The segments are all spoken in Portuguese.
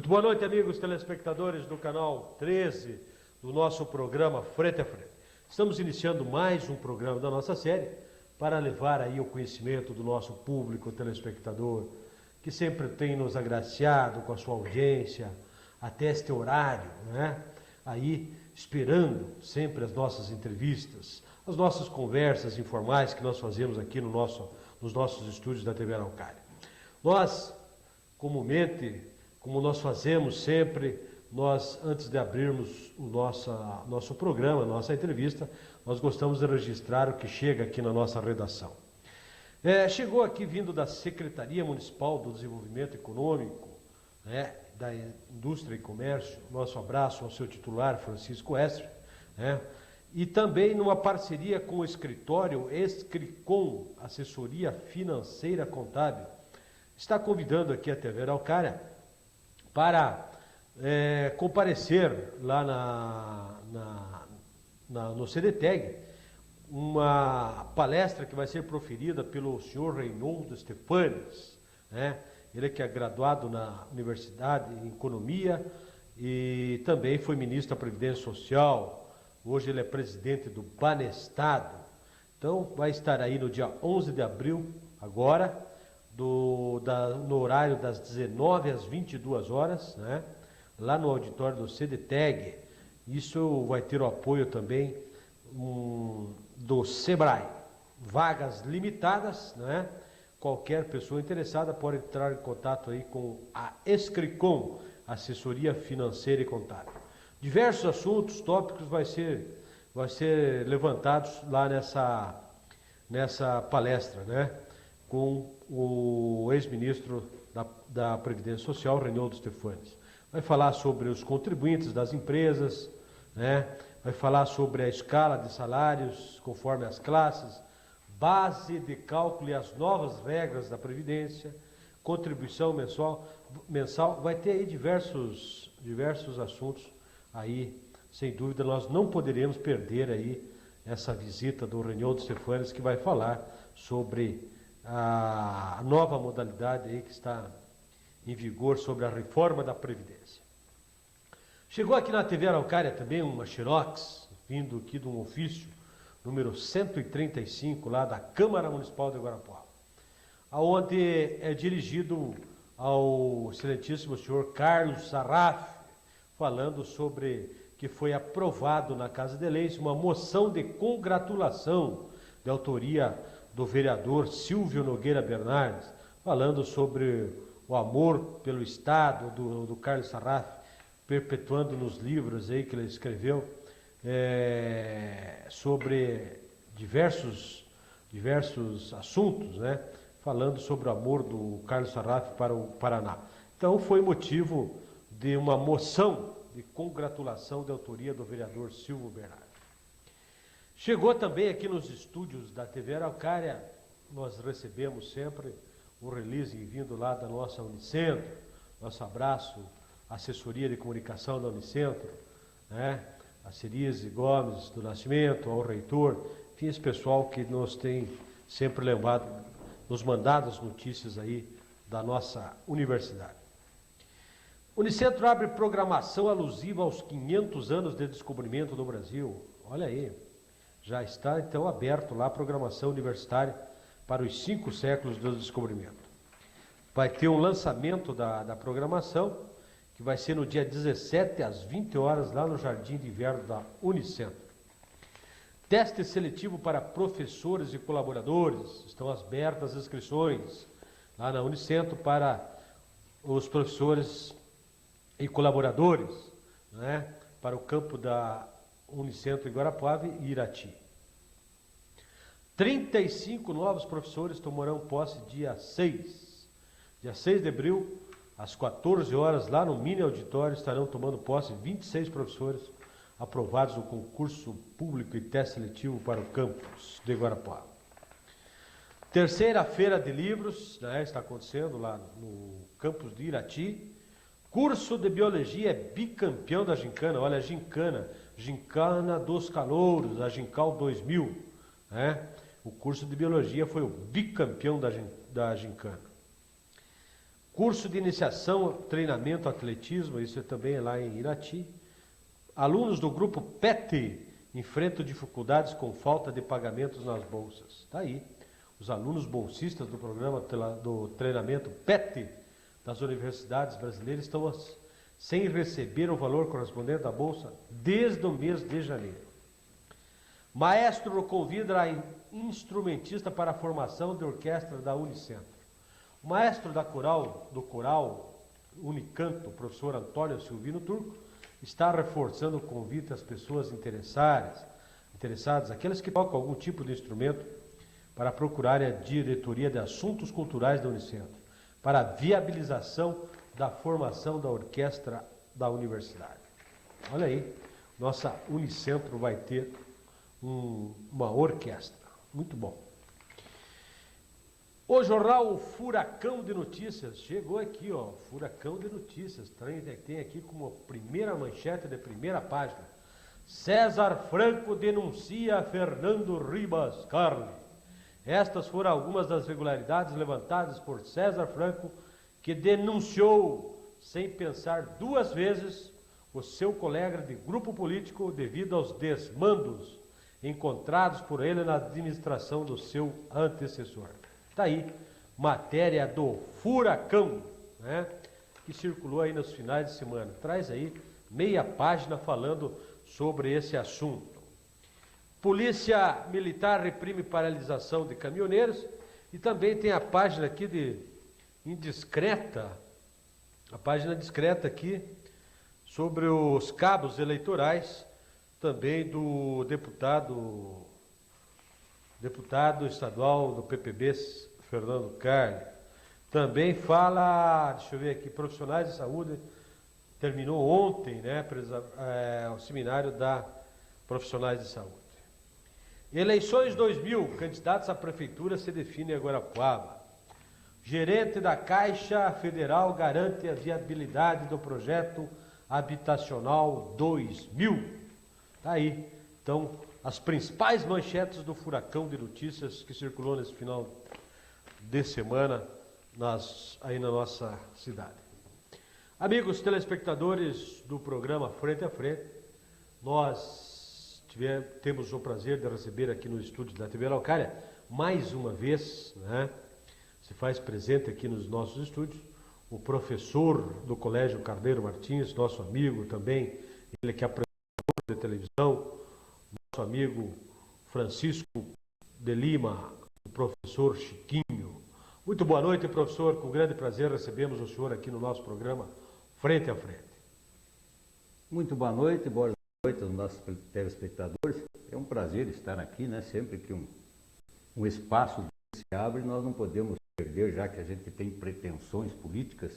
Muito boa noite, amigos telespectadores do canal 13 do nosso programa Frente a Frente. Estamos iniciando mais um programa da nossa série para levar aí o conhecimento do nosso público telespectador, que sempre tem nos agraciado com a sua audiência até este horário, né? Aí esperando sempre as nossas entrevistas, as nossas conversas informais que nós fazemos aqui nos nossos estúdios da TV Araucária. Nós, comumente, como nós fazemos sempre, antes de abrirmos o nosso programa, nossa entrevista, nós gostamos de registrar o que chega aqui na nossa redação. Chegou aqui vindo da Secretaria Municipal do Desenvolvimento Econômico, né, da Indústria e Comércio, nosso abraço ao seu titular, Francisco Estre, né, e também numa parceria com o escritório Escricom, Assessoria Financeira Contábil, está convidando aqui a TV Araucária para comparecer lá no CDTEG, uma palestra que vai ser proferida pelo senhor Reinaldo Stefanes, né? Ele que é graduado na Universidade em Economia e também foi ministro da Previdência Social. Hoje ele é presidente do Banestado. Então vai estar aí no dia 11 de abril, agora, no horário das 19 às 22 horas, né? Lá no auditório do CDTEG. Isso vai ter o apoio também do SEBRAE. Vagas limitadas, né? Qualquer pessoa interessada pode entrar em contato aí com a Escricom, Assessoria Financeira e Contábil. Diversos assuntos, tópicos vai ser levantados lá nessa palestra, né? Com o ex-ministro da Previdência Social, Reinaldo Stefanes. Vai falar sobre os contribuintes das empresas, né? Vai falar sobre a escala de salários conforme as classes, base de cálculo e as novas regras da Previdência, contribuição mensal. Vai ter aí diversos assuntos aí, sem dúvida nós não poderemos perder aí essa visita do Reinaldo Stefanes, que vai falar sobre a nova modalidade aí que está em vigor sobre a reforma da Previdência. Chegou aqui na TV Araucária também uma Xerox, vindo aqui de um ofício, número 135, lá da Câmara Municipal de Guarapuava, aonde é dirigido ao excelentíssimo senhor Carlos Sarraf, falando sobre que foi aprovado na Casa de Leis uma moção de congratulação de autoria do vereador Silvio Nogueira Bernardes, falando sobre o amor pelo Estado do Carlos Sarraf, perpetuando nos livros aí que ele escreveu, sobre diversos assuntos, né? Falando sobre o amor do Carlos Sarraf para o Paraná. Então foi motivo de uma moção de congratulação de autoria do vereador Silvio Bernardes. Chegou também aqui nos estúdios da TV Araucária, nós recebemos sempre o release vindo lá da nossa Unicentro, nosso abraço à assessoria de comunicação da Unicentro, né? A Cerise Gomes do Nascimento, ao reitor, enfim, esse pessoal que nos tem sempre nos mandado as notícias aí da nossa universidade. Unicentro abre programação alusiva aos 500 anos de descobrimento do Brasil. Olha aí, já está então aberto lá a programação universitária para os 5 séculos do descobrimento. Vai ter um lançamento da programação, que vai ser no dia 17 às 20 horas, lá no Jardim de Inverno da Unicentro. Teste seletivo para professores e colaboradores. Estão abertas as inscrições lá na Unicentro para os professores e colaboradores, né, para o campo da Unicentro em Guarapuava e Irati. 35 novos professores tomarão posse dia 6. Dia 6 de abril, às 14 horas, lá no mini auditório, estarão tomando posse 26 professores aprovados no concurso público e teste seletivo para o campus de Guarapuava. Terceira feira de livros, né, está acontecendo lá no campus de Irati. Curso de Biologia é bicampeão da Gincana. Olha, Gincana dos Calouros, a Gincal 2000, né? O curso de Biologia foi o bicampeão da Gincana. Curso de iniciação, treinamento, atletismo, isso também é lá em Irati. Alunos do grupo PET enfrentam dificuldades com falta de pagamentos nas bolsas. Está aí. Os alunos bolsistas do programa do treinamento PET das universidades brasileiras estão sem receber o valor correspondente à bolsa desde o mês de janeiro. Maestro convida a instrumentista para a formação de orquestra da Unicentro. O maestro do coral Unicanto, o professor Antônio Silvino Turco, está reforçando o convite às pessoas interessadas, aquelas que tocam algum tipo de instrumento, para procurarem a diretoria de assuntos culturais da Unicentro, para a viabilização da formação da orquestra da universidade. Olha aí, nossa Unicentro vai ter uma orquestra. Muito bom. O jornal Furacão de Notícias chegou aqui, ó, Furacão de Notícias, tem aqui como primeira manchete de primeira página: César Franco denuncia Fernando Ribas Carli. Estas foram algumas das irregularidades levantadas por César Franco, que denunciou, sem pensar duas vezes, o seu colega de grupo político devido aos desmandos encontrados por ele na administração do seu antecessor. Está aí, matéria do Furacão, né, que circulou aí nos finais de semana. Traz aí meia página falando sobre esse assunto. Polícia Militar reprime paralisação de caminhoneiros. E também tem a página aqui de indiscreta, a página discreta aqui, sobre os cabos eleitorais, também do deputado estadual do PPB, Fernando Carli. Também fala, deixa eu ver aqui, profissionais de saúde, terminou ontem, né, o seminário da profissionais de saúde. Eleições 2000, candidatos à prefeitura se definem em Guarapuava. Gerente da Caixa Federal garante a viabilidade do projeto habitacional 2000. Tá aí, então, as principais manchetes do Furacão de Notícias que circulou nesse final de semana aí na nossa cidade. Amigos telespectadores do programa Frente a Frente, nós temos o prazer de receber aqui no estúdio da TV Araucária, mais uma vez, né, se faz presente aqui nos nossos estúdios, o professor do Colégio Carneiro Martins, nosso amigo também, ele que é apresentador de televisão, nosso amigo Francisco de Lima, o professor Chiquinho. Muito boa noite, professor. Com grande prazer recebemos o senhor aqui no nosso programa Frente a Frente. Muito boa noite aos nossos telespectadores. É um prazer estar aqui, né? Sempre que um espaço se abre, nós não podemos perder, já que a gente tem pretensões políticas.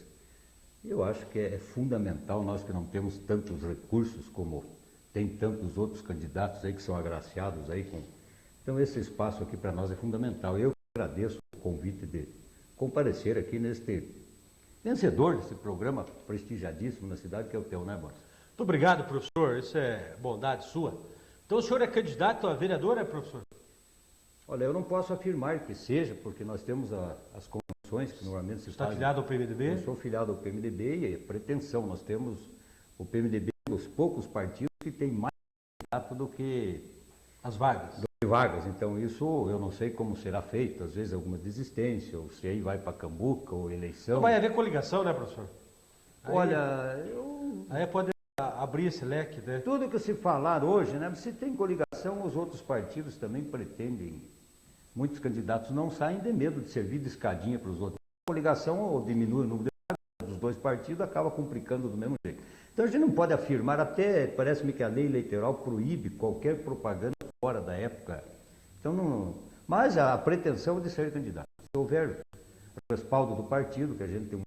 Eu acho que é fundamental, nós que não temos tantos recursos como tem tantos outros candidatos aí que são agraciados aí com... Então esse espaço aqui para nós é fundamental. Eu agradeço o convite de comparecer aqui neste vencedor desse programa prestigiadíssimo na cidade, que é o teu, né, Boris? Muito obrigado, professor. Isso é bondade sua. Então o senhor é candidato a vereador, é, professor? Olha, eu não posso afirmar que seja, porque nós temos as convenções que normalmente se fazem. Está filiado ao PMDB? Eu sou filiado ao PMDB e a pretensão, nós temos o PMDB, dos poucos partidos que tem mais candidato do que as vagas. Então isso eu não sei como será feito, às vezes alguma desistência, ou se aí vai para Cambuca, ou eleição. Não vai haver coligação, né, professor? Olha, aí pode abrir esse leque, né? Tudo que se falar hoje, né? Se tem coligação, os outros partidos também pretendem. Muitos candidatos não saem de medo de servir de escadinha para os outros. A coligação ou diminui o número dos dois partidos, acaba complicando do mesmo jeito. Então a gente não pode afirmar, até parece-me que a lei eleitoral proíbe qualquer propaganda fora da época. Então não. Mas a pretensão é de ser candidato. Se houver respaldo do partido, que a gente tem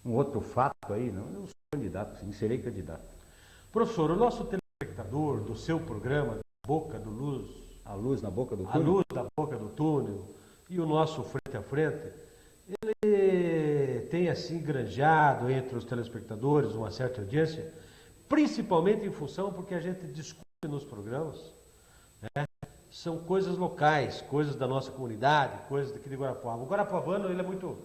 um outro fato aí, não, eu sou candidato, sim, serei candidato. Professor, o nosso telespectador do seu programa, Boca do Luz, a luz na boca do túnel. A luz da boca do túnel e o nosso Frente a Frente, ele tem assim granjeado entre os telespectadores uma certa audiência, principalmente em função porque a gente discute nos programas, né? São coisas locais, coisas da nossa comunidade, coisas daqui de Guarapuava. O guarapuavano, ele é muito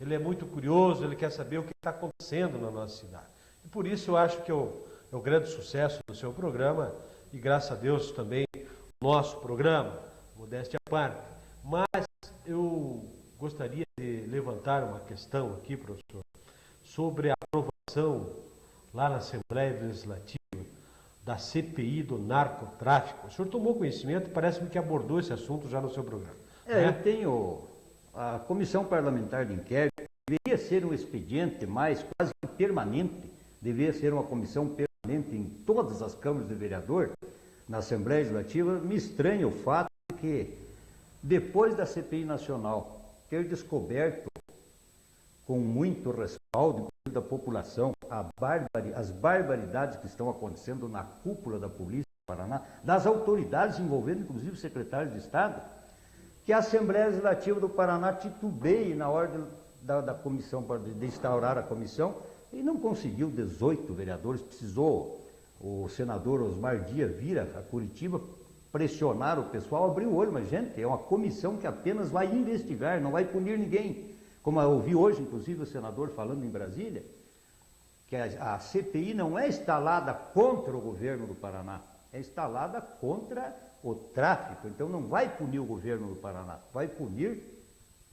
ele é muito curioso, ele quer saber o que está acontecendo na nossa cidade. E por isso eu acho que é o grande sucesso do seu programa, e graças a Deus também o nosso programa, modéstia à parte. Mas eu gostaria de levantar uma questão aqui, professor, sobre a aprovação lá na Assembleia Legislativa da CPI do narcotráfico. O senhor tomou conhecimento, parece-me que abordou esse assunto já no seu programa. Eu tenho a Comissão Parlamentar de Inquérito, deveria ser um expediente mais quase permanente, deveria ser uma comissão permanente em todas as câmaras de vereador, na Assembleia Legislativa. Me estranha o fato de que, depois da CPI Nacional ter descoberto, com muito respaldo da população, as barbaridades que estão acontecendo na cúpula da Polícia do Paraná, das autoridades envolvendo inclusive o secretário de Estado, que a Assembleia Legislativa do Paraná titubeie na hora da comissão, de instaurar a comissão, e não conseguiu 18 vereadores, precisou o senador Osmar Dias vir a Curitiba, pressionar o pessoal, abrir o olho, mas gente, é uma comissão que apenas vai investigar, não vai punir ninguém. Como eu ouvi hoje, inclusive, o senador falando em Brasília, que a CPI não é instalada contra o governo do Paraná, é instalada contra o tráfico. Então não vai punir o governo do Paraná, vai punir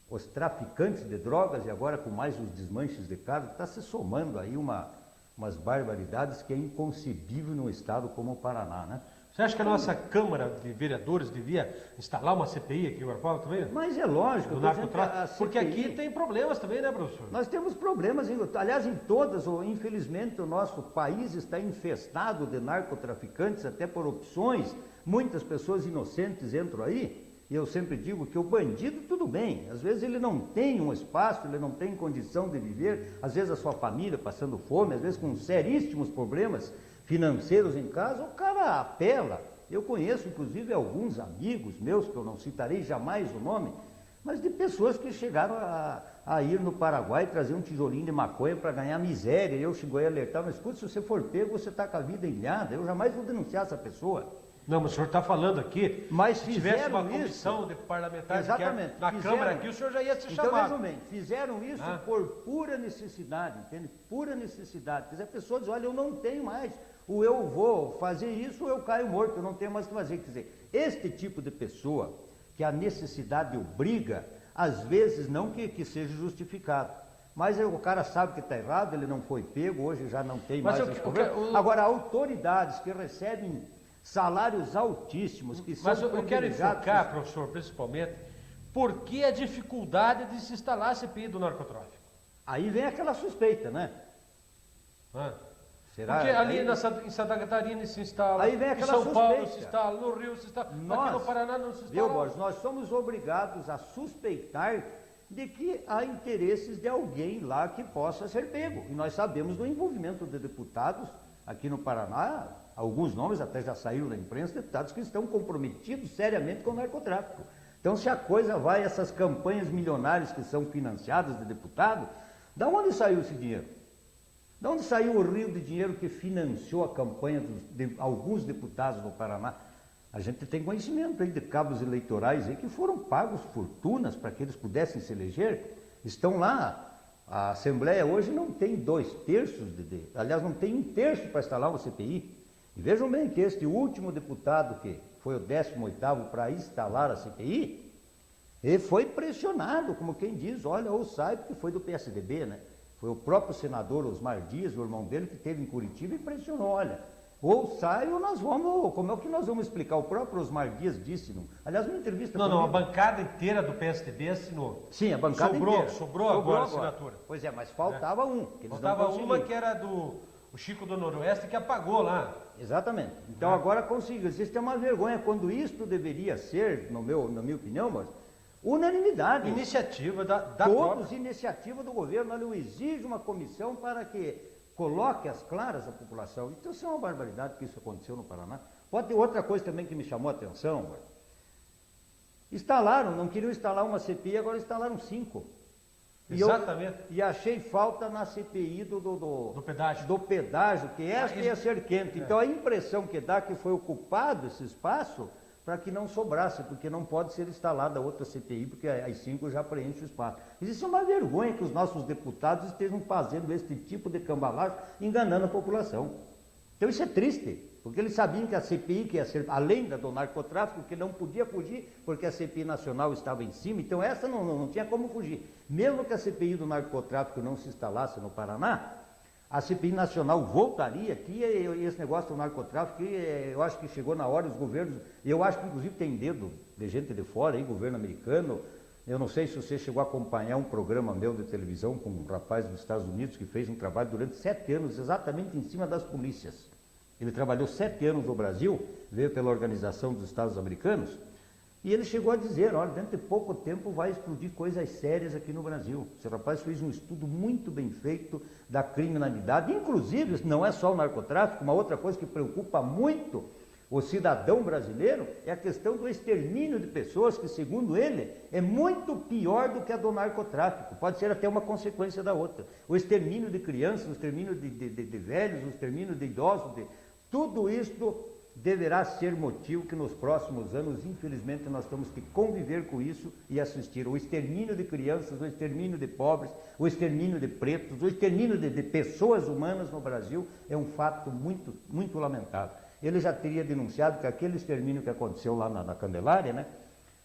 os traficantes de drogas, e agora com mais os desmanches de carga, está se somando aí umas barbaridades que é inconcebível num estado como o Paraná, né? Você acha que a nossa Câmara de Vereadores devia instalar uma CPI aqui em Guarapava também? Mas é lógico. Do narcotráfico, porque aqui tem problemas também, né, professor? Nós temos problemas, aliás, em todas, infelizmente, o nosso país está infestado de narcotraficantes, até por opções. Muitas pessoas inocentes entram aí, e eu sempre digo que o bandido, tudo bem, às vezes ele não tem um espaço, ele não tem condição de viver, às vezes a sua família passando fome, às vezes com seríssimos problemas financeiros em casa, o cara apela. Eu conheço, inclusive, alguns amigos meus, que eu não citarei jamais o nome, mas de pessoas que chegaram a ir no Paraguai trazer um tijolinho de maconha para ganhar miséria. Eu cheguei a alertar, mas escuta, se você for pego, você está com a vida ilhada, eu jamais vou denunciar essa pessoa. Não, mas o senhor está falando aqui, mas se tivesse uma comissão de parlamentares na Câmara aqui, o senhor já ia ser chamado. Então, mais ou menos, fizeram isso por pura necessidade, entende? Pura necessidade. Quer dizer, a pessoa diz, olha, eu não tenho mais, ou eu vou fazer isso, ou eu caio morto, eu não tenho mais o que fazer. Quer dizer, este tipo de pessoa, que a necessidade obriga, às vezes não que seja justificado, mas o cara sabe que está errado, ele não foi pego, hoje já não tem mais esse problema. Agora, autoridades que recebem salários altíssimos, que são privilegiados... Mas eu quero enfocar, professor, principalmente, por que a dificuldade de se instalar a CPI do narcotráfico? Aí vem aquela suspeita, né? Será? Porque ali em Santa Catarina se instala, aí vem aquela em São suspeita. Paulo se instala, no Rio se instala, aqui no Paraná não se instala. Borges, nós somos obrigados a suspeitar de que há interesses de alguém lá que possa ser pego. E nós sabemos do envolvimento de deputados aqui no Paraná, alguns nomes até já saíram da imprensa, deputados que estão comprometidos seriamente com o narcotráfico. Então, se a coisa vai, essas campanhas milionárias que são financiadas de deputado, da onde saiu esse dinheiro? De onde saiu o rio de dinheiro que financiou a campanha de alguns deputados no Paraná? A gente tem conhecimento aí de cabos eleitorais aí que foram pagos fortunas para que eles pudessem se eleger. Estão lá. A Assembleia hoje não tem 2/3, aliás, não tem 1/3 para instalar uma CPI. E vejam bem que este último deputado, que foi o 18º para instalar a CPI, ele foi pressionado, como quem diz, olha, ou sai, porque foi do PSDB, né? Foi o próprio senador Osmar Dias, o irmão dele, que esteve em Curitiba e pressionou, olha, ou sai ou nós vamos, como é que nós vamos explicar? O próprio Osmar Dias disse, aliás, numa entrevista... Não, a bancada inteira do PSDB assinou. Sim, a bancada inteira. Sobrou agora a assinatura. Pois é, mas faltava um. Faltava uma que era do Chico do Noroeste, que apagou lá. Exatamente. Então agora conseguiu. Isso é uma vergonha, quando isto deveria ser, na minha opinião, mas unanimidade. Iniciativa da todos, iniciativa do governo. Olha, eu exijo uma comissão para que coloque às claras a população. Então isso é uma barbaridade que isso aconteceu no Paraná. Pode ter outra coisa também que me chamou a atenção. Não queriam instalar uma CPI, agora instalaram 5. Exatamente. E achei falta na CPI do pedágio. Do pedágio, que esta ia ser quente. Então a impressão que dá que foi ocupado esse espaço para que não sobrasse, porque não pode ser instalada outra CPI, porque as 5 já preenchem o espaço. Existe uma vergonha que os nossos deputados estejam fazendo esse tipo de cambalacho, enganando a população. Então isso é triste, porque eles sabiam que a CPI, que ia ser além do narcotráfico, que não podia fugir, porque a CPI nacional estava em cima, então essa não tinha como fugir. Mesmo que a CPI do narcotráfico não se instalasse no Paraná, a CPI nacional voltaria aqui, e esse negócio do narcotráfico, eu acho que chegou na hora, os governos, eu acho que inclusive tem dedo de gente de fora, aí, governo americano. Eu não sei se você chegou a acompanhar um programa meu de televisão com um rapaz dos Estados Unidos que fez um trabalho durante 7 anos, exatamente em cima das polícias. Ele trabalhou 7 anos no Brasil, veio pela Organização dos Estados Americanos, e ele chegou a dizer, olha, dentro de pouco tempo vai explodir coisas sérias aqui no Brasil. Esse rapaz fez um estudo muito bem feito da criminalidade, inclusive, não é só o narcotráfico, uma outra coisa que preocupa muito o cidadão brasileiro é a questão do extermínio de pessoas, que segundo ele é muito pior do que a do narcotráfico, pode ser até uma consequência da outra. O extermínio de crianças, o extermínio de velhos, o extermínio de idosos, tudo isso deverá ser motivo que nos próximos anos, infelizmente, nós temos que conviver com isso e assistir. O extermínio de crianças, o extermínio de pobres, o extermínio de pretos, o extermínio de pessoas humanas no Brasil é um fato muito, muito lamentável. Ele já teria denunciado que aquele extermínio que aconteceu lá na Candelária, né?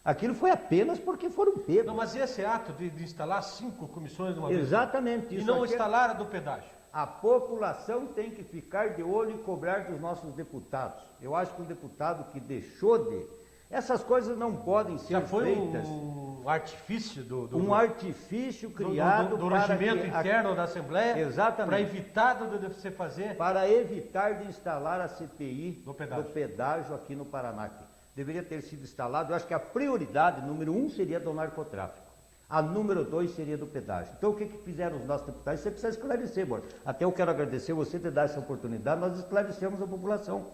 Aquilo foi apenas porque foram pegos. Não, mas esse ato de instalar 5 comissões de uma vez. Exatamente. E não instalar a do pedágio. A população tem que ficar de olho e cobrar dos nossos deputados. Eu acho que um deputado que deixou de... Essas coisas não podem ser feitas. Já foi um artifício um artifício criado do regimento interno da Assembleia. Exatamente. Para evitar de você fazer... Para evitar de instalar a CPI do pedágio aqui no Paraná. Deveria ter sido instalado. Eu acho que a prioridade número 1 seria do narcotráfico. A número 2 seria do pedágio. Então o que fizeram os nossos deputados? Você precisa esclarecer, Borges. Até eu quero agradecer você ter dado essa oportunidade, nós esclarecemos a população.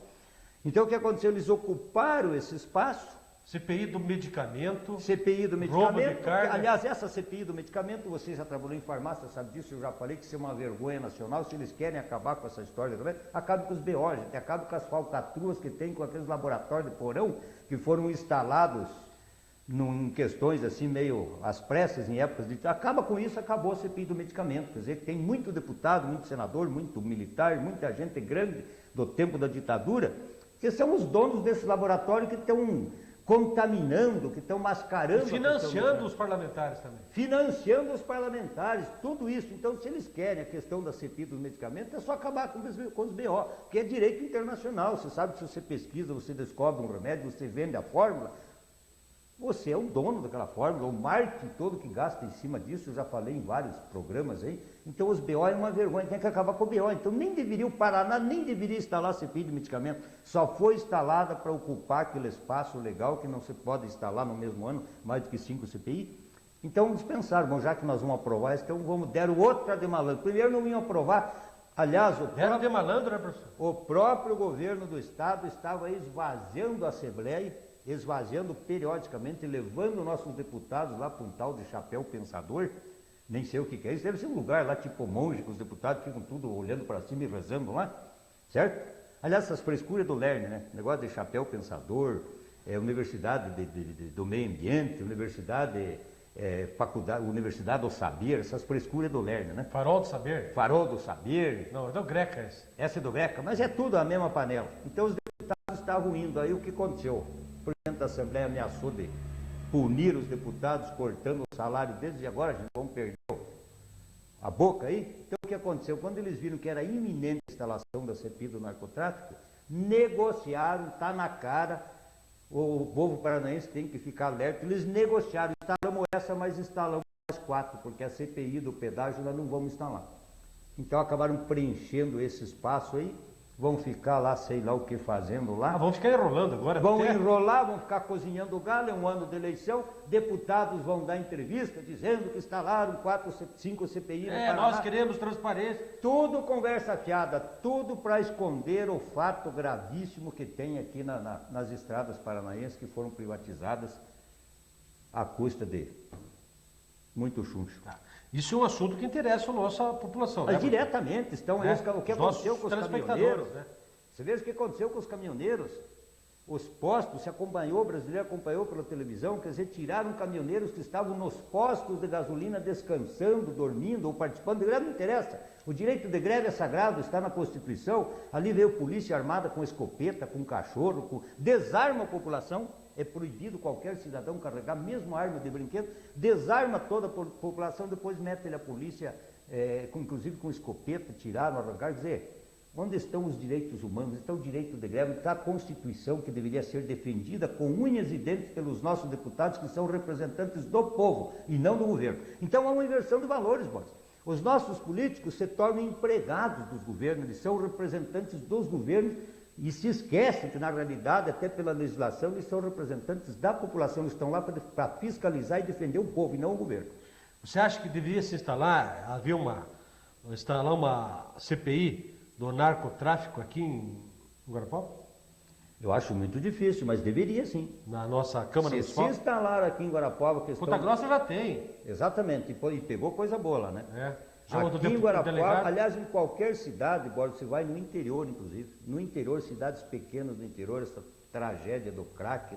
Então o que aconteceu? Eles ocuparam esse espaço. CPI do medicamento. CPI do medicamento. Roubo de carne. Aliás, essa CPI do medicamento, você já trabalhou em farmácia, sabe disso, eu já falei que isso é uma vergonha nacional. Se eles querem acabar com essa história também, acabe com os BO, gente, acabe com as falcatruas que tem com aqueles laboratórios de porão que foram instalados em questões assim meio às pressas, em épocas de... Acaba com isso, acabou a CPI do medicamento. Quer dizer, que tem muito deputado, muito senador, muito militar, muita gente grande do tempo da ditadura, que são os donos desse laboratório que estão contaminando, que estão mascarando... E financiando os parlamentares também. Financiando os parlamentares, tudo isso. Então, se eles querem a questão da CPI dos medicamentos, é só acabar com os BO, que é direito internacional. Você sabe que se você pesquisa, você descobre um remédio, você vende a fórmula, você é o dono daquela fórmula, o marketing todo que gasta em cima disso, eu já falei em vários programas aí. Então os BO é uma vergonha, tem que acabar com o BO. Então nem deveria, o Paraná nem deveria instalar a CPI de medicamento, só foi instalada para ocupar aquele espaço legal que não se pode instalar no mesmo ano, mais do que 5 CPI. Então dispensaram, bom, já que nós vamos aprovar isso, então deram outra de malandro. Primeiro não iam aprovar, aliás, de malandro, né, professor? O próprio governo do estado estava esvaziando a Assembleia, esvaziando periodicamente, levando nossos deputados lá para um tal de chapéu pensador, nem sei o que é isso, deve ser um lugar lá tipo monge, que os deputados ficam tudo olhando para cima e rezando lá, certo? Aliás, essas frescuras do Lerne, né? Negócio de chapéu pensador, Universidade do Meio Ambiente, Universidade, faculdade, Universidade do Saber, essas frescuras do Lerne, né? Farol do Saber? Farol do Saber. Não, é do Greca esse. Essa é do Greca, mas é tudo a mesma panela. Então os deputados estavam indo, aí o que aconteceu? O presidente da Assembleia ameaçou de punir os deputados, cortando o salário deles, e agora a gente vamos perder a boca aí. Então o que aconteceu? Quando eles viram que era iminente a instalação da CPI do narcotráfico, negociaram, está na cara, o povo paranaense tem que ficar alerta, eles negociaram, instalamos essa, mas instalamos mais 4, porque a CPI do pedágio nós não vamos instalar. Então acabaram preenchendo esse espaço aí, vão ficar lá, sei lá o que fazendo lá. Vão ficar enrolando agora. Vão enrolar, vão ficar cozinhando o galo, é um ano de eleição, deputados vão dar entrevista dizendo que instalaram 4, 5 CPI no Paraná. Nós queremos transparência. Tudo conversa fiada, tudo para esconder o fato gravíssimo que tem aqui nas estradas paranaenses que foram privatizadas à custa de muito chuncho. Tá. Isso é um assunto que interessa a nossa população, né? Diretamente, o que aconteceu com os caminhoneiros, né? Você veja o que aconteceu com os caminhoneiros. os postos, se acompanhou, o brasileiro acompanhou pela televisão, quer dizer, tiraram caminhoneiros que estavam nos postos de gasolina descansando, dormindo ou participando de greve, não interessa. O direito de greve é sagrado, está na Constituição. Ali veio polícia armada com escopeta, com cachorro, desarma a população. É proibido qualquer cidadão carregar, mesmo arma de brinquedo, desarma toda a população, depois mete ele a polícia, inclusive com escopeta, tiraram, arrancaram, quer dizer, onde estão os direitos humanos? Está o direito de greve, está a Constituição que deveria ser defendida com unhas e dentes pelos nossos deputados que são representantes do povo e não do governo. Então há uma inversão de valores, Boris. Os nossos políticos se tornam empregados dos governos, eles são representantes dos governos e se esquecem que na realidade, até pela legislação, eles são representantes da população, eles estão lá para fiscalizar e defender o povo e não o governo. Você acha que deveria se instalar uma CPI do narcotráfico aqui em Guarapuava? Eu acho muito difícil, mas deveria sim. Na nossa Câmara Municipal? Se instalar aqui em Guarapuava... Ponta Grossa já tem. Exatamente, e pegou coisa boa lá, né? Aqui em Guarapuava, aliás, em qualquer cidade, você vai no interior, inclusive, no interior, cidades pequenas do interior, essa tragédia do crack,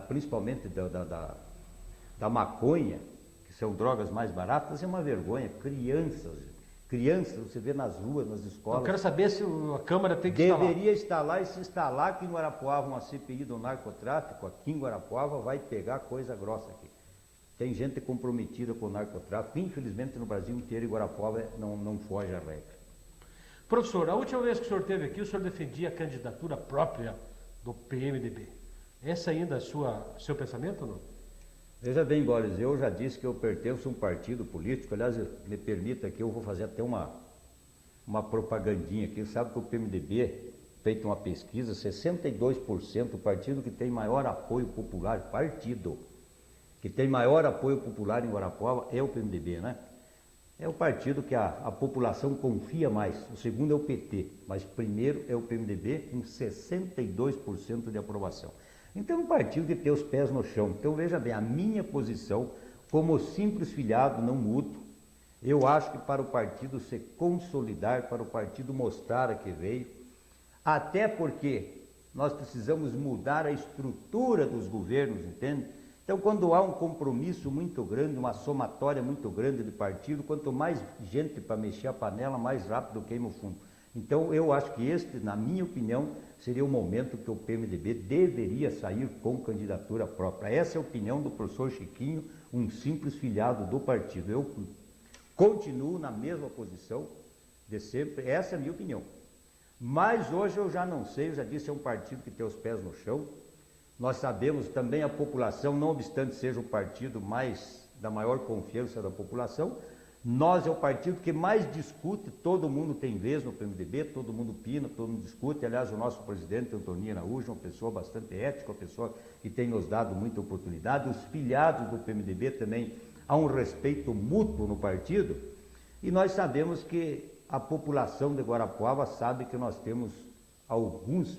principalmente da maconha, que são drogas mais baratas, é uma vergonha. Crianças, você vê nas ruas, nas escolas. Eu quero saber se a Câmara tem que Deveria instalar e se instalar aqui em Guarapuava uma CPI do narcotráfico, aqui em Guarapuava vai pegar coisa grossa aqui. Tem gente comprometida com o narcotráfico, infelizmente no Brasil inteiro e Guarapuava não foge à regra. Professor, a última vez que o senhor esteve aqui, o senhor defendia a candidatura própria do PMDB. Essa ainda é seu pensamento ou não? Veja bem, Boris, eu já disse que eu pertenço a um partido político, aliás, me permita que eu vou fazer até uma propagandinha aqui. Sabe que o PMDB, feito uma pesquisa, 62% o partido que tem maior apoio popular, que tem maior apoio popular em Guarapuava é o PMDB, né? É o partido que a população confia mais. O segundo é o PT, mas primeiro é o PMDB com 62% de aprovação. Então é um partido que tem os pés no chão. Então veja bem, a minha posição como simples filiado não mudo. Eu acho que para o partido se consolidar, para o partido mostrar a que veio, até porque nós precisamos mudar a estrutura dos governos, entende? Então, quando há um compromisso muito grande, uma somatória muito grande de partido, quanto mais gente para mexer a panela, mais rápido queima o fundo. Então, eu acho que este, na minha opinião, seria o momento que o PMDB deveria sair com candidatura própria. Essa é a opinião do professor Chiquinho, um simples filiado do partido. Eu continuo na mesma posição de sempre, essa é a minha opinião. Mas hoje eu já não sei, eu já disse, é um partido que tem os pés no chão. Nós sabemos também a população, não obstante seja o partido da maior confiança da população, nós é o partido que mais discute, todo mundo tem vez no PMDB, todo mundo opina, todo mundo discute. Aliás, o nosso presidente, Antônio Araújo, é uma pessoa bastante ética, uma pessoa que tem nos dado muita oportunidade. Os filiados do PMDB também há um respeito mútuo no partido. E nós sabemos que a população de Guarapuava sabe que nós temos algumas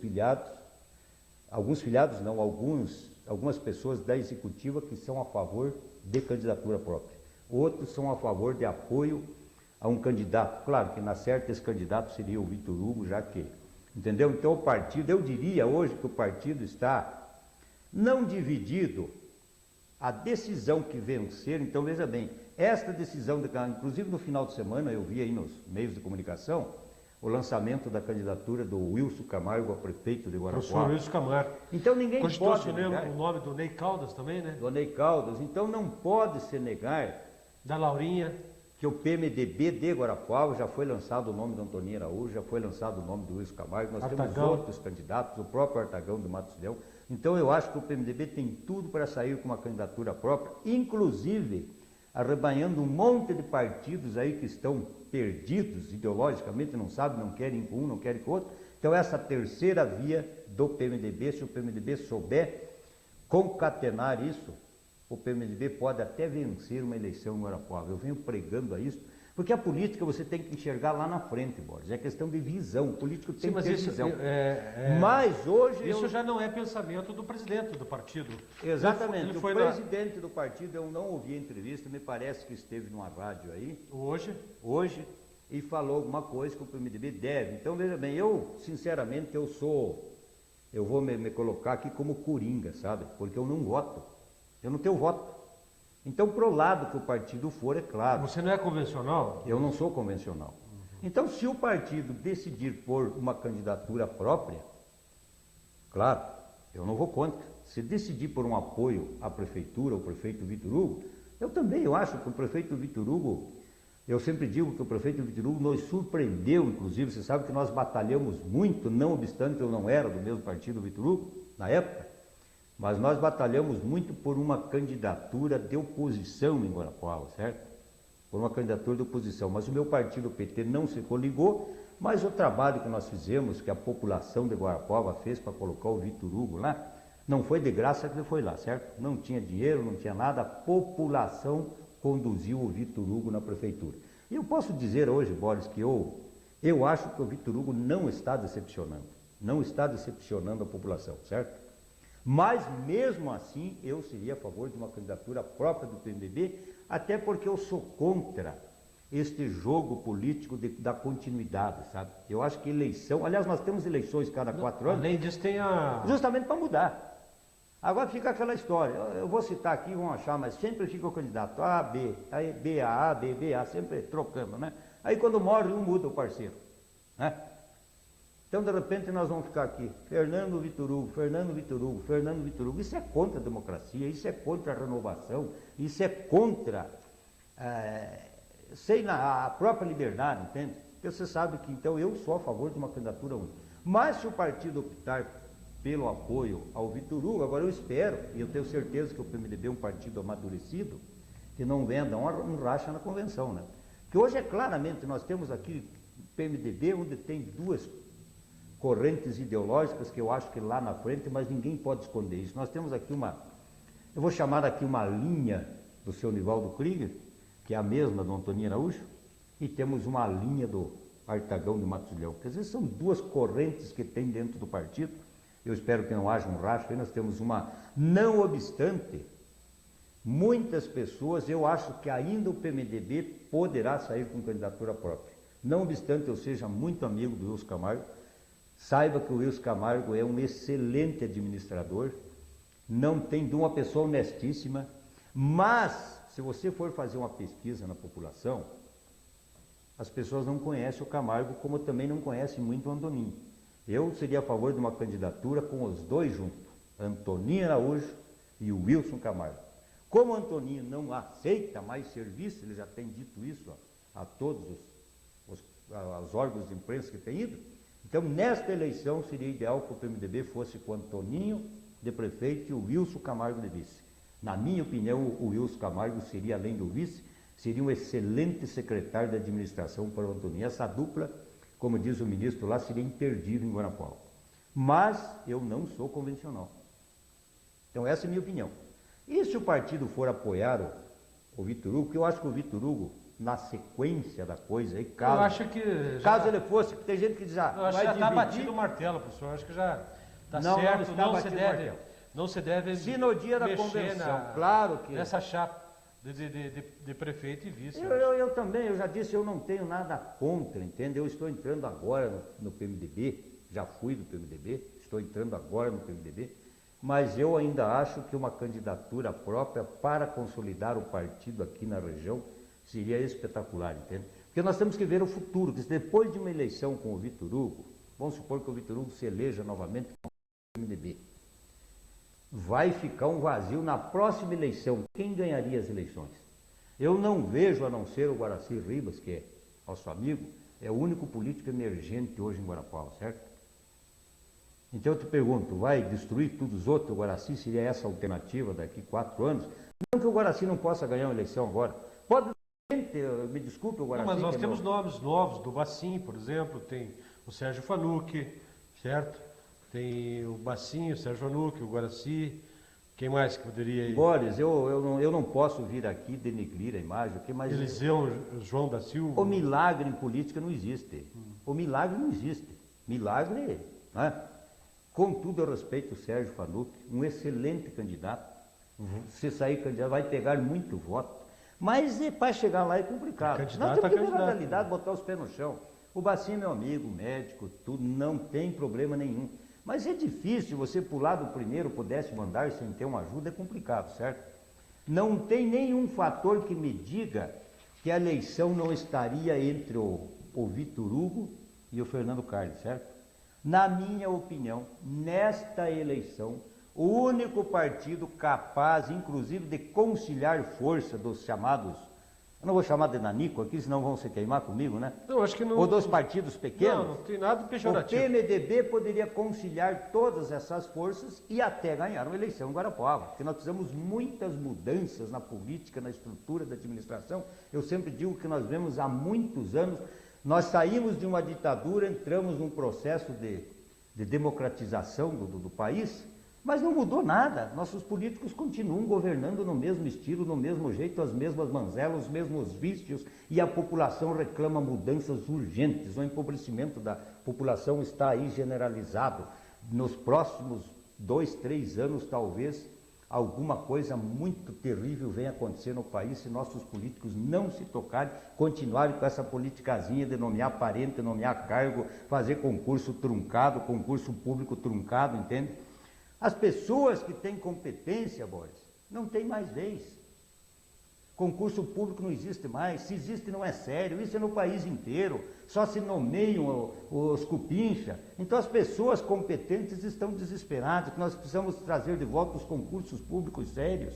pessoas da executiva que são a favor de candidatura própria. Outros são a favor de apoio a um candidato. Claro que na certa esse candidato seria o Vitor Hugo, já que, entendeu? Então o partido, eu diria hoje que o partido está não dividido. A decisão que vencer, então veja bem, esta decisão, inclusive no final de semana eu vi aí nos meios de comunicação, o lançamento da candidatura do Wilson Camargo a prefeito de Guarapuava. Professor Wilson Camargo. Então ninguém pode negar. O nome do Ney Caldas também, né? Do Ney Caldas. Então não pode se negar. Da Laurinha. Que o PMDB de Guarapuava já foi lançado o nome do Antônio Araújo, já foi lançado o nome do Wilson Camargo, nós temos outros candidatos, o próprio Artagão do Matos Leão. Então eu acho que o PMDB tem tudo para sair com uma candidatura própria, inclusive arrebanhando um monte de partidos aí que estão perdidos ideologicamente, não sabem, não querem com um, não querem com o outro. Então essa terceira via do PMDB, se o PMDB souber concatenar isso, o PMDB pode até vencer uma eleição em Guarapuava. Eu venho pregando a isso, porque a política você tem que enxergar lá na frente, Boris. É questão de visão. O político tem que ter visão. Mas hoje... Isso já não é pensamento do presidente do partido. Exatamente. O presidente do partido, eu não ouvi a entrevista, me parece que esteve numa rádio aí. Hoje, e falou alguma coisa que o PMDB deve. Então, veja bem, eu, sinceramente, eu sou eu vou me colocar aqui como coringa, sabe? Porque eu não voto. Eu não tenho voto. Então, pro lado que o partido for, é claro. Você não é convencional? Eu não sou convencional. Então, se o partido decidir por uma candidatura própria, claro, eu não vou contra. Se decidir por um apoio à prefeitura, ao prefeito Vitor Hugo, eu acho que o prefeito Vitor Hugo, eu sempre digo que o prefeito Vitor Hugo nos surpreendeu, inclusive, você sabe que nós batalhamos muito, não obstante eu não era do mesmo partido Vitor Hugo, na época, mas nós batalhamos muito por uma candidatura de oposição em Guarapuava, certo? Por uma candidatura de oposição, mas o meu partido, o PT, não se coligou, mas o trabalho que nós fizemos, que a população de Guarapuava fez para colocar o Vitor Hugo lá, não foi de graça que ele foi lá, certo? Não tinha dinheiro, não tinha nada, a população conduziu o Vitor Hugo na prefeitura. E eu posso dizer hoje, Boris, que eu acho que o Vitor Hugo não está decepcionando a população, certo? Mas mesmo assim, eu seria a favor de uma candidatura própria do PMDB, até porque eu sou contra este jogo político da continuidade, sabe? Eu acho que eleição, aliás, nós temos eleições cada 4 anos. Além disso, tem a... Justamente para mudar. Agora fica aquela história, eu vou citar aqui, vão achar, mas sempre fica o candidato A, B, aí B, A, B, B, A, sempre trocando, né? Aí quando morre, um muda o parceiro, né? Então, de repente, nós vamos ficar aqui, Fernando Vitor Hugo, Fernando Vitor Hugo, Fernando Vitor Hugo. Isso é contra a democracia, isso é contra a renovação, isso é contra, a própria liberdade, entende? Porque você sabe que, então, eu sou a favor de uma candidatura única. Mas se o partido optar pelo apoio ao Vitor Hugo, agora eu espero, e eu tenho certeza que o PMDB é um partido amadurecido, que não venda um racha na convenção, né? Que hoje é claramente, nós temos aqui o PMDB, onde tem duas correntes ideológicas que eu acho que lá na frente, mas ninguém pode esconder isso. Nós temos aqui eu vou chamar aqui uma linha do seu Nivaldo Krieger, que é a mesma do Antônio Araújo, e temos uma linha do Artagão de Matulhão. Quer dizer, são duas correntes que tem dentro do partido. Eu espero que não haja um racha, aí nós temos não obstante, muitas pessoas, eu acho que ainda o PMDB poderá sair com candidatura própria. Não obstante eu seja muito amigo do Wilson Camargo, saiba que o Wilson Camargo é um excelente administrador, não tem de uma pessoa honestíssima, mas se você for fazer uma pesquisa na população, as pessoas não conhecem o Camargo, como também não conhecem muito o Antoninho. Eu seria a favor de uma candidatura com os dois juntos, Antônio Araújo e o Wilson Camargo. Como o Antoninho não aceita mais serviço, ele já tem dito isso a todos os órgãos de imprensa que tem ido, então, nesta eleição, seria ideal que o PMDB fosse com o Antoninho de prefeito e o Wilson Camargo de vice. Na minha opinião, o Wilson Camargo seria, além do vice, seria um excelente secretário de administração para o Antoninho. Essa dupla, como diz o ministro lá, seria imperdível em Guarapuava. Mas eu não sou convencional. Então, essa é a minha opinião. E se o partido for apoiar o Vitor Hugo, porque eu acho que o Vitor Hugo, na sequência da coisa, aí, caso ele fosse, tem gente que diz, eu acho que já está batido o martelo, professor, eu acho que já está certo, não se deve se no dia da convenção, claro que... nessa chapa de prefeito e vice. Eu também, eu já disse, eu não tenho nada contra, entende? Eu estou entrando agora no PMDB, já fui do PMDB, estou entrando agora no PMDB, mas eu ainda acho que uma candidatura própria para consolidar o partido aqui na região seria espetacular, entende? Porque nós temos que ver o futuro, que depois de uma eleição com o Vitor Hugo, vamos supor que o Vitor Hugo se eleja novamente com o PMDB, vai ficar um vazio na próxima eleição. Quem ganharia as eleições? Eu não vejo, a não ser o Guaraci Ribas, que é nosso amigo, é o único político emergente hoje em Guarapuava, certo? Então eu te pergunto, vai destruir todos os outros? O Guaraci seria essa alternativa daqui 4 anos? Não que o Guaraci não possa ganhar uma eleição agora. Pode, me desculpe o Guaraci. Não, mas nós temos nomes novos, do Bacim, por exemplo, tem o Sérgio Fanucchi, certo? Tem o Bacim, o Sérgio Fanucchi, o Guaraci, quem mais que poderia ir? Boris, eu não posso vir aqui denegrir a imagem, mas Eliseu João da Silva. O milagre em política não existe. O milagre não existe. Milagre, né? Com tudo eu respeito o Sérgio Fanucchi, um excelente candidato. Se sair candidato, vai pegar muito voto. Mas para chegar lá é complicado. Nós temos que ver a realidade, botar os pés no chão. O Bacim é meu amigo, médico, tudo, não tem problema nenhum. Mas é difícil você pular do primeiro para o 10º andar sem ter uma ajuda, é complicado, certo? Não tem nenhum fator que me diga que a eleição não estaria entre o Vitor Hugo e o Fernando Carlos, certo? Na minha opinião, nesta eleição, o único partido capaz, inclusive, de conciliar força dos chamados, eu não vou chamar de nanico aqui, senão vão se queimar comigo, né? Não, acho que não. Ou dos partidos pequenos. Não tem nada O pejorativo. PMDB poderia conciliar todas essas forças e até ganhar uma eleição em Guarapuava, porque nós precisamos muitas mudanças na política, na estrutura da administração. Eu sempre digo que nós vemos há muitos anos, nós saímos de uma ditadura, entramos num processo de democratização do país, mas não mudou nada. Nossos políticos continuam governando no mesmo estilo, no mesmo jeito, as mesmas manzelas, os mesmos vícios, e a população reclama mudanças urgentes. O empobrecimento da população está aí generalizado. Nos próximos 2, 3 anos, talvez, alguma coisa muito terrível venha acontecer no país se nossos políticos não se tocarem, continuarem com essa politicazinha de nomear parente, nomear cargo, fazer concurso truncado, concurso público truncado, entende? As pessoas que têm competência, Boris, não têm mais vez. Concurso público não existe mais, se existe não é sério, isso é no país inteiro, só se nomeiam os cupincha. Então as pessoas competentes estão desesperadas, que nós precisamos trazer de volta os concursos públicos sérios,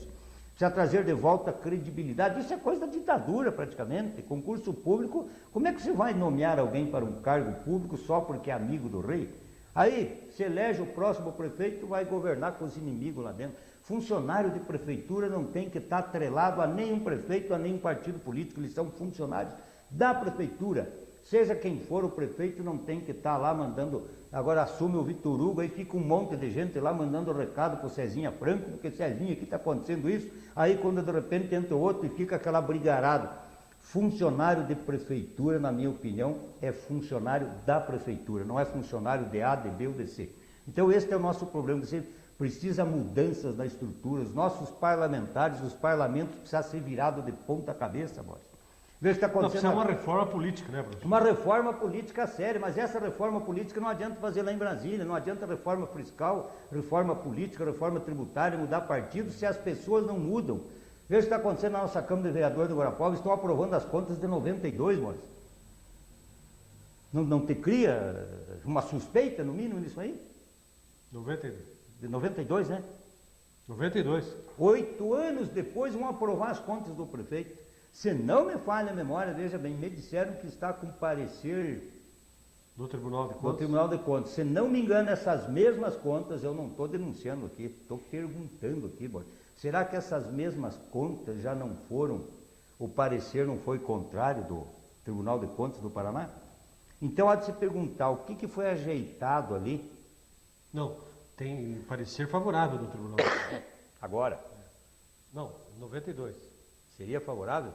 precisa trazer de volta a credibilidade, isso é coisa da ditadura praticamente, concurso público, como é que você vai nomear alguém para um cargo público só porque é amigo do rei? Aí, se elege o próximo prefeito, vai governar com os inimigos lá dentro. Funcionário de prefeitura não tem que estar atrelado a nenhum prefeito, a nenhum partido político, eles são funcionários da prefeitura. Seja quem for o prefeito, não tem que estar lá mandando, agora assume o Vitor Hugo, aí fica um monte de gente lá mandando recado para o Cezinha Franco, porque Cezinha aqui está acontecendo isso, aí quando de repente entra o outro e fica aquela brigarada. Funcionário de prefeitura, na minha opinião, é funcionário da prefeitura, não é funcionário de A, de B ou de C. Então esse é o nosso problema, você precisa mudanças na estrutura, os nossos parlamentares, os parlamentos precisam ser virados de ponta cabeça, Boris. Veja o que está acontecendo. Não, precisa uma reforma política, né, professor? Uma reforma política séria, mas essa reforma política não adianta fazer lá em Brasília, não adianta reforma fiscal, reforma política, reforma tributária, mudar partido, se as pessoas não mudam. Veja o que está acontecendo na nossa Câmara de Vereadores do Guarapuava, estão aprovando as contas de 92, Maurício. Não te cria uma suspeita, no mínimo, nisso aí? 92. De 92, né? 92. 8 anos depois vão aprovar as contas do prefeito. Se não me falha a memória, veja bem, me disseram que está com parecer Do Tribunal de do Contas. Tribunal de Contas. Se não me engano, essas mesmas contas, eu não estou denunciando aqui, estou perguntando aqui, Boris. Será que essas mesmas contas já não foram, o parecer não foi contrário do Tribunal de Contas do Paraná? Então há de se perguntar o que foi ajeitado ali. Não, tem parecer favorável do Tribunal. Agora, Não, 92. seria favorável?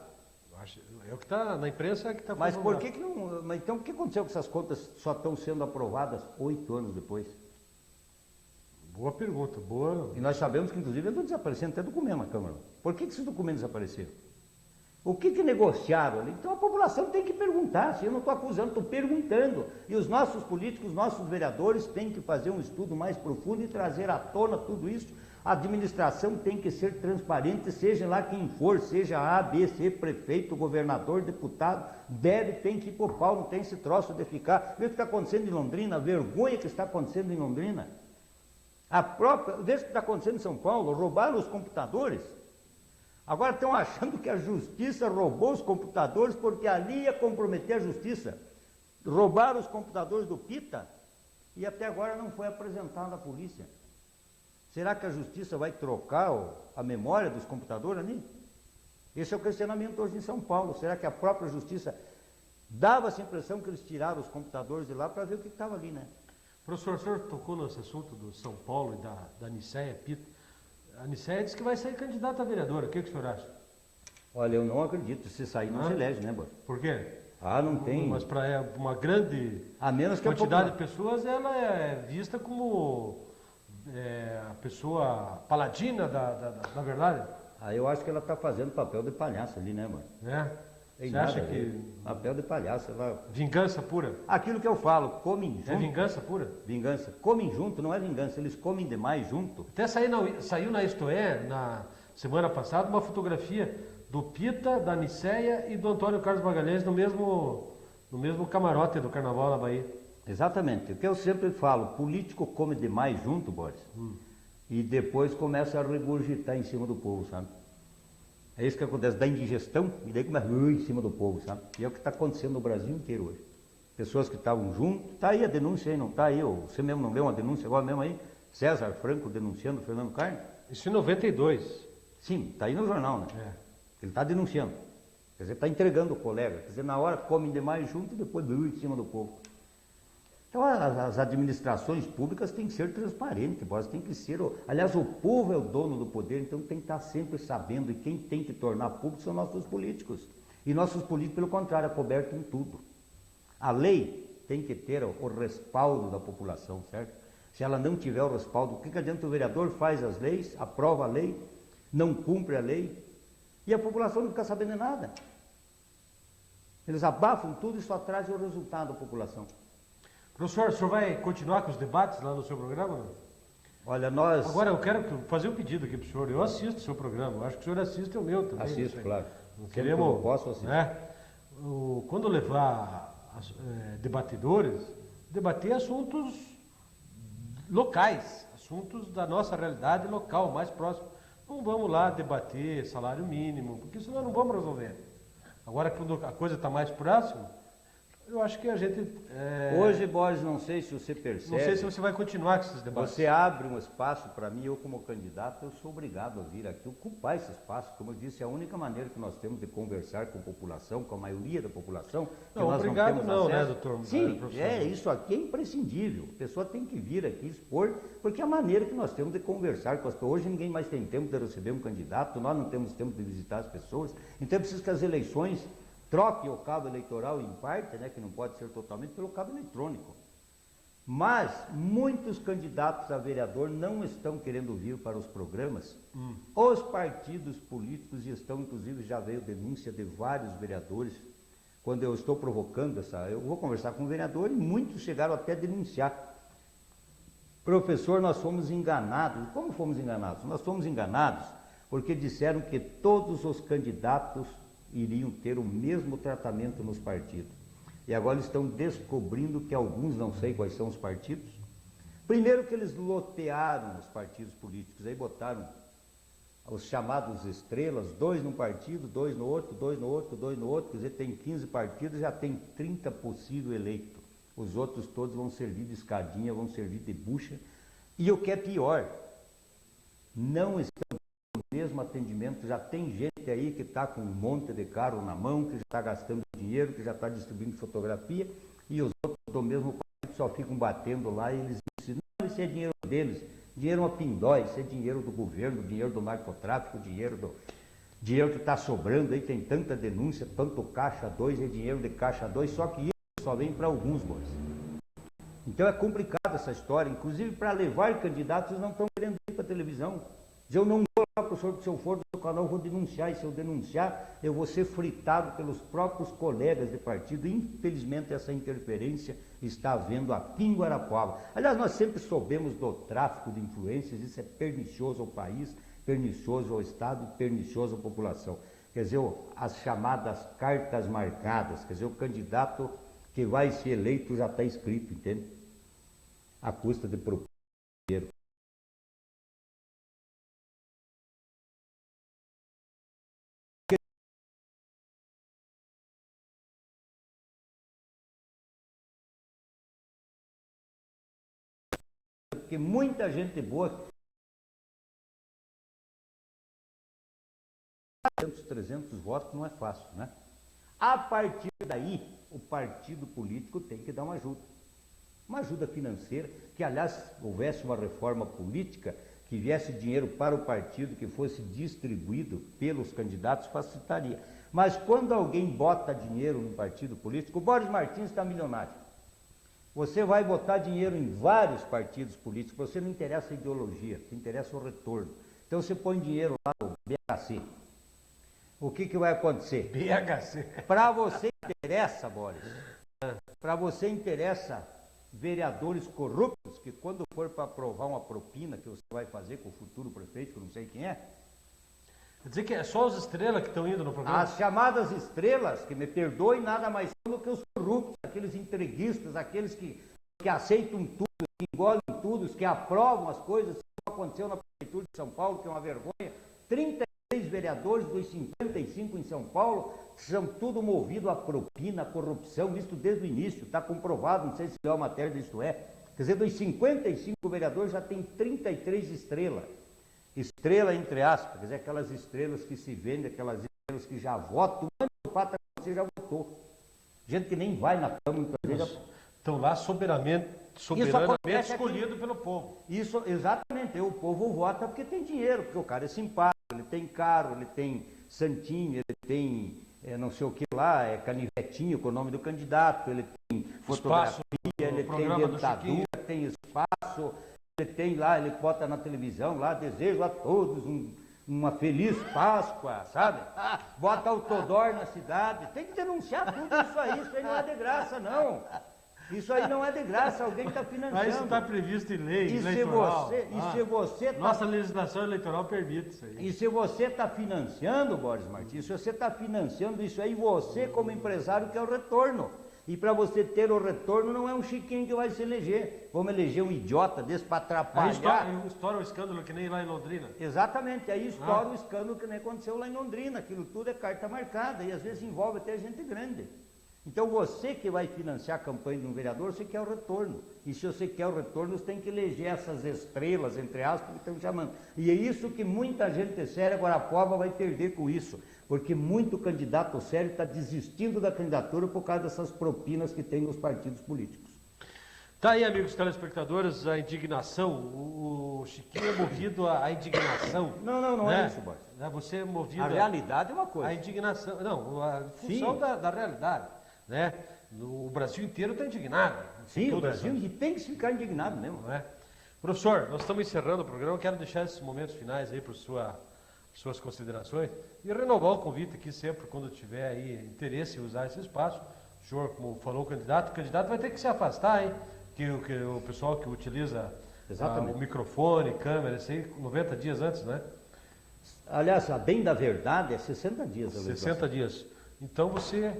É o que está na imprensa, é que está Mas favorável. por que não... Mas então o que aconteceu com essas contas só estão sendo aprovadas 8 anos depois? Boa pergunta, boa. E nós sabemos que inclusive andou desaparecendo até documento na Câmara. Por que esses documentos desapareceram? O que negociaram ali? Então a população tem que perguntar, se eu não estou acusando, estou perguntando. E os nossos políticos, nossos vereadores têm que fazer um estudo mais profundo e trazer à tona tudo isso. A administração tem que ser transparente, seja lá quem for, seja A, B, C, prefeito, governador, deputado, tem que ir por pau, não tem esse troço de ficar. Vê o que está acontecendo em Londrina, a vergonha que está acontecendo em Londrina. Vê o que está acontecendo em São Paulo, roubaram os computadores. Agora estão achando que a justiça roubou os computadores porque ali ia comprometer a justiça. Roubaram os computadores do Pita e até agora não foi apresentado à polícia. Será que a justiça vai trocar a memória dos computadores ali? Esse é o questionamento hoje em São Paulo. Será que a própria justiça dava-se a impressão que eles tiraram os computadores de lá para ver o que estava ali, né? Professor, o senhor tocou nesse assunto do São Paulo e da Nicéia Pita. A Nicéia disse que vai sair candidata a vereadora. O que o senhor acha? Olha, eu não acredito. Se sair, não se elege, né, Boris? Por quê? Ah, não tem. Mas para uma grande A menos que quantidade de pessoas, ela é vista como a pessoa paladina da verdade. Ah, eu acho que ela está fazendo papel de palhaço ali, né, Boris? Né? Tem Você nada acha a ver. que... Papel de palhaço. Vingança pura? Aquilo que eu falo, comem junto. É vingança pura? Vingança. Comem junto, não é vingança, eles comem demais junto. Até saiu na Isto É, na semana passada, uma fotografia do Pita, da Nicéia e do Antônio Carlos Magalhães no mesmo camarote do Carnaval na Bahia. Exatamente. O que eu sempre falo, político come demais junto, Boris, e depois começa a regurgitar em cima do povo, sabe? É isso que acontece, dá indigestão e daí começa em cima do povo, sabe? E é o que está acontecendo no Brasil inteiro hoje. Pessoas que estavam juntos, tá aí a denúncia aí, não tá aí? Você mesmo não leu uma denúncia agora mesmo aí? César Franco denunciando Fernando Carne? Isso em 92. Sim, tá aí no jornal, né? É. Ele está denunciando. Quer dizer, está entregando o colega. Quer dizer, na hora comem demais junto e depois em cima do povo. Então as administrações públicas têm que ser transparentes, tem que ser. Aliás, o povo é o dono do poder, então tem que estar sempre sabendo, e quem tem que tornar público são nossos políticos. E nossos políticos, pelo contrário, é coberto em tudo. A lei tem que ter o respaldo da população, certo? Se ela não tiver o respaldo, o que adianta o vereador faz as leis, aprova a lei, não cumpre a lei, e a população não fica sabendo de nada. Eles abafam tudo e só trazem o resultado da população. Professor, o senhor vai continuar com os debates lá no seu programa? Não? Olha, nós... Agora eu quero fazer um pedido aqui para o senhor. Eu assisto o seu programa, eu acho que o senhor assiste o meu também. Assisto, claro. Queremos, eu posso assistir. Né, quando levar debatedores, debater assuntos locais, assuntos da nossa realidade local, mais próximo. Não vamos lá debater salário mínimo, porque senão não vamos resolver. Agora, quando a coisa está mais próxima, eu acho que a gente... Hoje, Boris, não sei se você percebe... Não sei se você vai continuar com esses debates. Você abre um espaço para mim, eu como candidato, eu sou obrigado a vir aqui, ocupar esse espaço. Como eu disse, é a única maneira que nós temos de conversar com a população, com a maioria da população. Que não, nós obrigado não, temos não, acesso. né, doutor? Sim, isso aqui é imprescindível. A pessoa tem que vir aqui expor, porque é a maneira que nós temos de conversar com as pessoas. Hoje ninguém mais tem tempo de receber um candidato, nós não temos tempo de visitar as pessoas. Então é preciso que as eleições troquem o cabo eleitoral em parte, né, que não pode ser totalmente, pelo cabo eletrônico. Mas muitos candidatos a vereador não estão querendo vir para os programas. Os partidos políticos estão, inclusive já veio denúncia de vários vereadores, quando eu estou provocando eu vou conversar com o vereador e muitos chegaram até a denunciar. Professor, nós fomos enganados. Como fomos enganados? Nós fomos enganados porque disseram que todos os candidatos iriam ter o mesmo tratamento nos partidos. E agora estão descobrindo que alguns, não sei quais são os partidos. Primeiro que eles lotearam os partidos políticos, aí botaram os chamados estrelas, 2 num partido, 2 no outro, 2 no outro, 2 no outro, quer dizer, tem 15 partidos, já tem 30 possível eleitos. Os outros todos vão servir de escadinha, vão servir de bucha. E o que é pior, não estão mesmo atendimento, já tem gente aí que está com um monte de carro na mão, que já está gastando dinheiro, que já está distribuindo fotografia, e os outros do mesmo partido só ficam batendo lá e eles dizem, não, isso é dinheiro deles, dinheiro é uma pindói, isso é dinheiro do governo, dinheiro do narcotráfico, dinheiro que está sobrando, aí tem tanta denúncia, tanto caixa 2, é dinheiro de caixa 2, só que isso só vem para alguns, moços. Então é complicado essa história, inclusive para levar candidatos, eles não estão querendo ir para a televisão. Eu não vou lá, professor, se eu for do seu canal, eu vou denunciar, e se eu denunciar, eu vou ser fritado pelos próprios colegas de partido. Infelizmente, essa interferência está havendo aqui em Guarapuava. Aliás, nós sempre soubemos do tráfico de influências, isso é pernicioso ao país, pernicioso ao Estado, pernicioso à população. Quer dizer, as chamadas cartas marcadas, quer dizer, o candidato que vai ser eleito já está escrito, entende? À custa de propor dinheiro. Porque muita gente boa, 300 votos não é fácil, né? A partir daí, o partido político tem que dar uma ajuda financeira, que aliás houvesse uma reforma política, que viesse dinheiro para o partido, que fosse distribuído pelos candidatos, facilitaria. Mas quando alguém bota dinheiro no partido político, o Boris Martins está milionário. Você vai botar dinheiro em vários partidos políticos, você não interessa a ideologia, te interessa o retorno. Então você põe dinheiro lá no BHC. o que vai acontecer? BHC. Para você interessa, Boris, para você interessa vereadores corruptos que quando for para aprovar uma propina que você vai fazer com o futuro prefeito, que eu não sei quem é, Quer dizer que é só os estrelas que estão indo no programa? as chamadas estrelas, que me perdoem, nada mais são do que os corruptos, aqueles entreguistas, aqueles que aceitam tudo, que engolem tudo, os que aprovam as coisas, como aconteceu na Prefeitura de São Paulo, que é uma vergonha. 33 vereadores dos 55 em São Paulo são tudo movido a propina, a corrupção, isso desde o início, está comprovado, não sei se leu a matéria disso é. Quer dizer, dos 55 vereadores já tem 33 estrelas. Estrela entre aspas, quer dizer, aquelas estrelas que se vendem, aquelas estrelas que já votam, antes do pátria você já votou. Gente que nem vai na Câmara, muitas vezes. Estão lá soberanamente escolhido pelo povo. Isso, exatamente, o povo vota porque tem dinheiro, porque o cara é simpático, ele tem carro, ele tem santinho, ele tem não sei o que lá, canivetinho com o nome do candidato, ele tem fotografia, ele tem dentadura, tem espaço, ele tem lá, ele bota na televisão lá, desejo a todos uma feliz Páscoa, sabe? Bota outdoor na cidade, tem que denunciar tudo isso aí não é de graça, não. Isso aí não é de graça, alguém está financiando. Mas isso está previsto em lei e eleitoral. Se você Nossa legislação eleitoral permite isso aí. E se você está financiando, Boris Martins, se você está financiando isso aí, você como empresário quer o retorno. E para você ter o retorno não é um chiquinho que vai se eleger. Vamos eleger um idiota desse para atrapalhar. Aí estoura o escândalo que nem lá em Londrina. Exatamente, aí estoura o escândalo que nem aconteceu lá em Londrina. Aquilo tudo é carta marcada e às vezes envolve até gente grande. Então você que vai financiar a campanha de um vereador, você quer o retorno. E se você quer o retorno, você tem que eleger essas estrelas, entre aspas, que estão chamando. E é isso que muita gente séria, Guarapuava, vai perder com isso. Porque muito candidato sério está desistindo da candidatura por causa dessas propinas que tem nos partidos políticos. Tá aí, amigos telespectadores, a indignação. O Chiquinho é movido à indignação. Não é isso, Boris. Você é movido... A realidade é uma coisa. A indignação... Não, a função da realidade. Né? O Brasil inteiro está indignado. Sim, o Brasil tem que ficar indignado mesmo. Não é? Professor, nós estamos encerrando o programa. Eu quero deixar esses momentos finais aí para suas considerações e renovar o convite aqui sempre quando tiver aí interesse em usar esse espaço. O senhor, como falou, o candidato vai ter que se afastar, hein? Que o pessoal que utiliza o microfone, câmera, isso aí 90 dias antes, né? Aliás, a bem da verdade é 60 dias. 60 dias. Então você...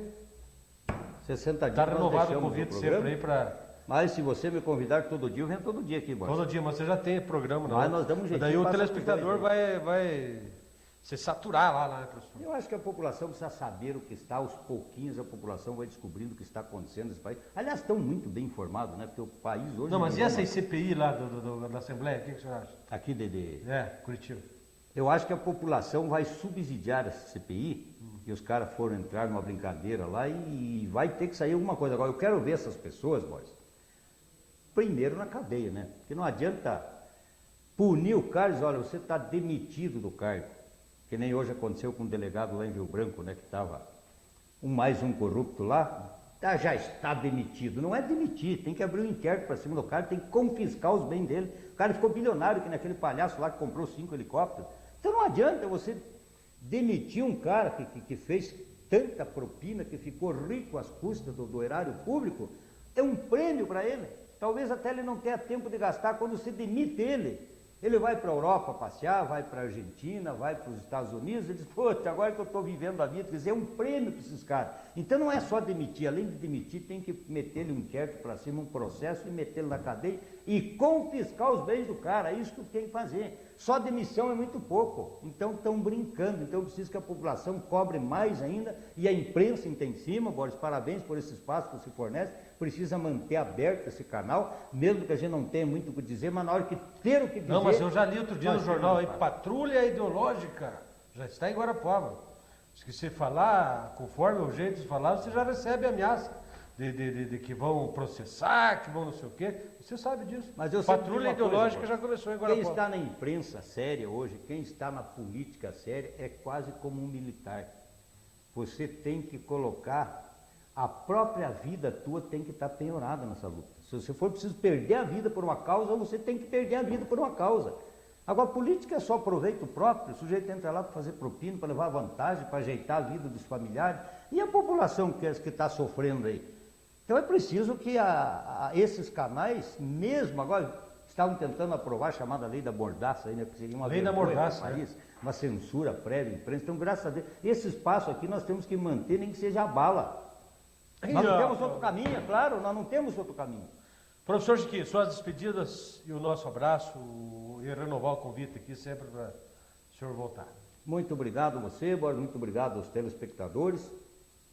60 dias. Está renovado o convite sempre aí para... Mas se você me convidar todo dia, eu venho todo dia aqui, Boris. Todo dia, mas você já tem programa, não? Mas nós damos um jeito. Daí o telespectador vai se saturar lá, né, professor? Eu acho que a população precisa saber o que está, aos pouquinhos a população vai descobrindo o que está acontecendo nesse país. Aliás, estão muito bem informados, né? Porque o país hoje... Não, mas e essa CPI lá da Assembleia, o que o senhor acha? Aqui de... Curitiba. Eu acho que a população vai subsidiar essa CPI, e os caras foram entrar numa brincadeira lá e vai ter que sair alguma coisa. Agora, eu quero ver essas pessoas, Boris, primeiro na cadeia, né? Porque não adianta punir o cara e dizer, olha, você está demitido do cargo. Que nem hoje aconteceu com um delegado lá em Rio Branco, né? Que estava mais um corrupto lá, já está demitido. Não é demitir, tem que abrir um inquérito para cima do cara, tem que confiscar os bens dele. O cara ficou bilionário, que naquele palhaço lá que comprou 5 helicópteros. Então não adianta você demitir um cara que fez tanta propina, que ficou rico às custas do erário público, é um prêmio para ele. Talvez até ele não tenha tempo de gastar. Quando se demite ele vai para a Europa passear, vai para a Argentina, vai para os Estados Unidos, ele diz, poxa, agora que eu estou vivendo a vida, quer dizer, é um prêmio para esses caras. Então não é só demitir, além de demitir, tem que meter-lhe um inquérito para cima, um processo e metê-lo na cadeia e confiscar os bens do cara, é isso que tem que fazer. Só demissão é muito pouco, então estão brincando, então eu preciso que a população cobre mais ainda e a imprensa está em cima, Boris, parabéns por esse espaço que você fornece, precisa manter aberto esse canal, mesmo que a gente não tenha muito o que dizer, mas na hora que ter o que dizer... Não, mas eu já li outro dia no jornal aí, Patrulha Ideológica, já está em Guarapuava. Se você falar conforme o jeito de falar, você já recebe ameaça de que vão processar, que vão não sei o quê. Você sabe disso. Mas eu Patrulha Ideológica já começou em Guarapuava. Quem está na imprensa séria hoje, quem está na política séria, é quase como um militar. Você tem que colocar... A própria vida tua tem que estar penhorada nessa luta. Se você for preciso perder a vida por uma causa, você tem que perder a vida por uma causa. Agora, política é só proveito próprio, o sujeito entra lá para fazer propina, para levar vantagem, para ajeitar a vida dos familiares. E a população que está sofrendo aí? Então é preciso que esses canais, mesmo agora, estavam tentando aprovar a chamada lei da mordaça, aí, né, que seria uma lei da mordaça, país, uma censura prévia à imprensa. Então, graças a Deus, esse espaço aqui nós temos que manter, nem que seja a bala. Nós não temos outro caminho, é claro, nós não temos outro caminho. Professor Chiquinho, suas despedidas e o nosso abraço e renovar o convite aqui sempre para o senhor voltar. Muito obrigado a você, Borges, muito obrigado aos telespectadores.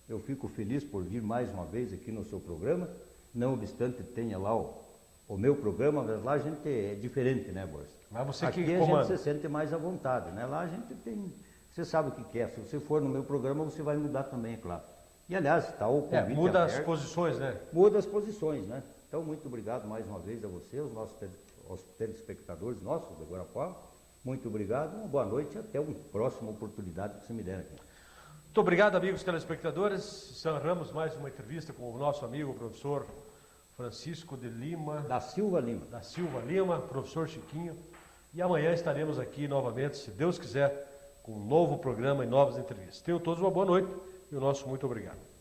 Eu fico feliz por vir mais uma vez aqui no seu programa, não obstante tenha lá o meu programa, mas lá a gente é diferente, né, Borges? Mas você aqui que a comanda. gente se sente mais à vontade, né? Lá a gente tem, você sabe o que quer, se você for no meu programa você vai mudar também, é claro. E aliás, está o convite muda aberto, as posições, né? Muda as posições, né? Então, muito obrigado mais uma vez a você, aos telespectadores nossos do Guarapó. Muito obrigado, uma boa noite e até uma próxima oportunidade que você me der aqui. Muito obrigado, amigos telespectadores. Encerramos mais uma entrevista com o nosso amigo, o professor Francisco de Lima. Da Silva Lima, professor Chiquinho. E amanhã estaremos aqui novamente, se Deus quiser, com um novo programa e novas entrevistas. Tenham todos uma boa noite e o nosso muito obrigado.